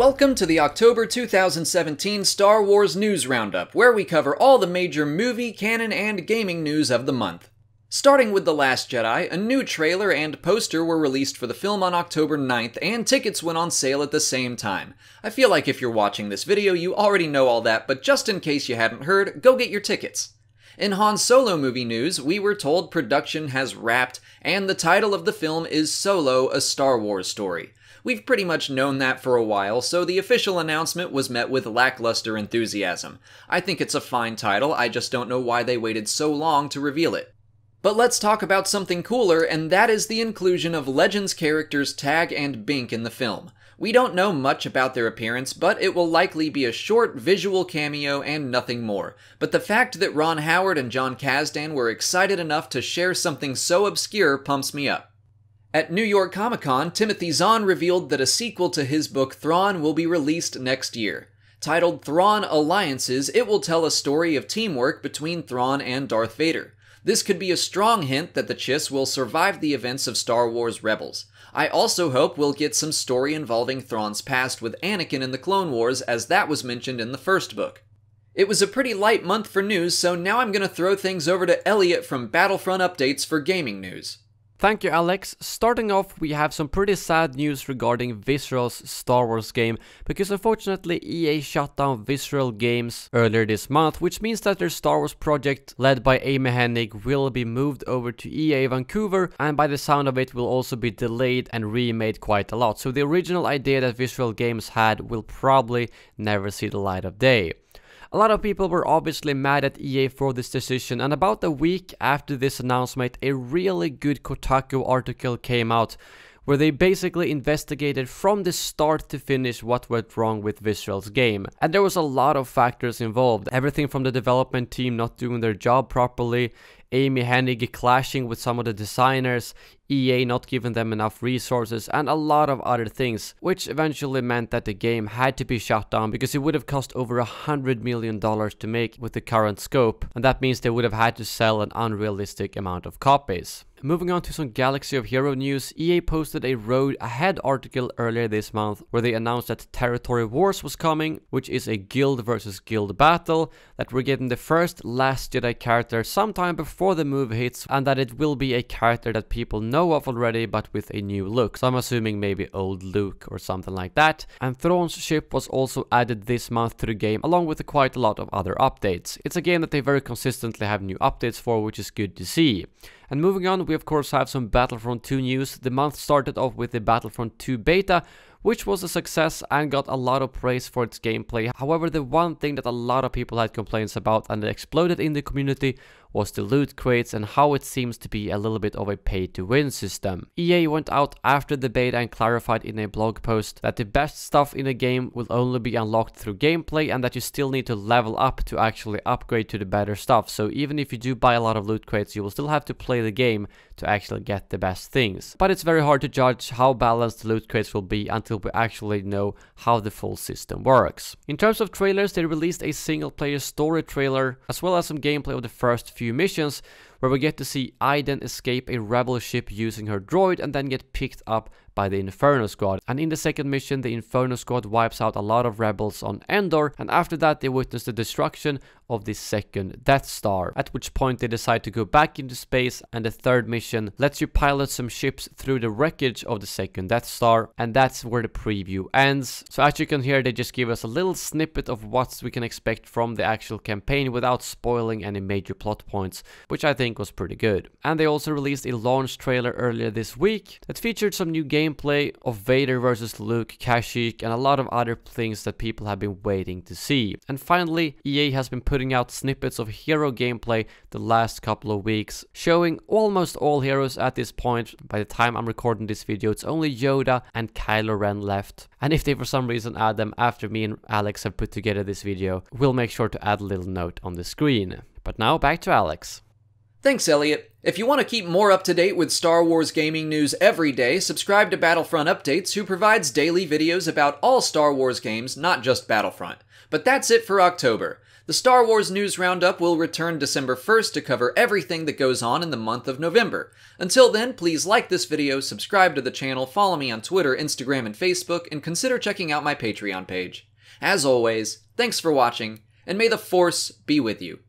Welcome to the October 2017 Star Wars News Roundup, where we cover all the major movie, canon, and gaming news of the month. Starting with The Last Jedi, a new trailer and poster were released for the film on October 9th, and tickets went on sale at the same time. I feel like if you're watching this video, you already know all that, but just in case you hadn't heard, go get your tickets. In Han Solo movie news, we were told production has wrapped, and the title of the film is Solo, a Star Wars Story. We've pretty much known that for a while, so the official announcement was met with lackluster enthusiasm. I think it's a fine title, I just don't know why they waited so long to reveal it. But let's talk about something cooler, and that is the inclusion of Legends characters Tag and Bink in the film. We don't know much about their appearance, but it will likely be a short visual cameo and nothing more. But the fact that Ron Howard and John Kasdan were excited enough to share something so obscure pumps me up. At New York Comic Con, Timothy Zahn revealed that a sequel to his book Thrawn will be released next year. Titled Thrawn Alliances, it will tell a story of teamwork between Thrawn and Darth Vader. This could be a strong hint that the Chiss will survive the events of Star Wars Rebels. I also hope we'll get some story involving Thrawn's past with Anakin in the Clone Wars, as that was mentioned in the first book. It was a pretty light month for news, so now I'm gonna throw things over to Elliot from Battlefront Updates for gaming news. Thank you, Alex. Starting off, we have some pretty sad news regarding Visceral's Star Wars game, because unfortunately EA shut down Visceral Games earlier this month, which means that their Star Wars project, led by Amy Hennig, will be moved over to EA Vancouver, and by the sound of it will also be delayed and remade quite a lot. So the original idea that Visceral Games had will probably never see the light of day. A lot of people were obviously mad at EA for this decision, and about a week after this announcement, a really good Kotaku article came out where they basically investigated from the start to finish what went wrong with Visceral's game. And there was a lot of factors involved. Everything from the development team not doing their job properly, Amy Hennig clashing with some of the designers, EA not giving them enough resources, and a lot of other things, which eventually meant that the game had to be shut down because it would have cost over $100 million to make with the current scope, and that means they would have had to sell an unrealistic amount of copies. Moving on to some Galaxy of Hero news, EA posted a Road Ahead article earlier this month where they announced that Territory Wars was coming, which is a guild versus guild battle, that we're getting the first Last Jedi character sometime before the movie hits, and that it will be a character that people know of already but with a new look. So I'm assuming maybe old Luke or something like that. And Thrawn's ship was also added this month to the game, along with quite a lot of other updates. It's a game that they very consistently have new updates for, which is good to see. And moving on, we of course have some Battlefront 2 news. The month started off with the Battlefront 2 beta, which was a success and got a lot of praise for its gameplay. However, the one thing that a lot of people had complaints about and it exploded in the community was the loot crates and how it seems to be a little bit of a pay-to-win system. EA went out after the beta and clarified in a blog post that the best stuff in the game will only be unlocked through gameplay and that you still need to level up to actually upgrade to the better stuff. So even if you do buy a lot of loot crates, you will still have to play the game to actually get the best things. But it's very hard to judge how balanced the loot crates will be until we actually know how the full system works. In terms of trailers, they released a single-player story trailer as well as some gameplay of the first few missions, where we get to see Iden escape a rebel ship using her droid and then get picked up by the Inferno Squad. And in the second mission, the Inferno Squad wipes out a lot of rebels on Endor, and after that they witness the destruction of the second Death Star, at which point they decide to go back into space, and the third mission lets you pilot some ships through the wreckage of the second Death Star, and that's where the preview ends. So as you can hear, they just give us a little snippet of what we can expect from the actual campaign without spoiling any major plot points, which I think was pretty good. And they also released a launch trailer earlier this week that featured some new gameplay of Vader versus Luke, Kashyyyk, and a lot of other things that people have been waiting to see. And finally, EA has been putting out snippets of hero gameplay the last couple of weeks, showing almost all heroes at this point. By the time I'm recording this video, it's only Yoda and Kylo Ren left. And if they for some reason add them after me and Alex have put together this video, we'll make sure to add a little note on the screen. But now back to Alex. Thanks, Elliot. If you want to keep more up to date with Star Wars gaming news every day, subscribe to Battlefront Updates, who provides daily videos about all Star Wars games, not just Battlefront. But that's it for October. The Star Wars News Roundup will return December 1st to cover everything that goes on in the month of November. Until then, please like this video, subscribe to the channel, follow me on Twitter, Instagram, and Facebook, and consider checking out my Patreon page. As always, thanks for watching, and may the Force be with you.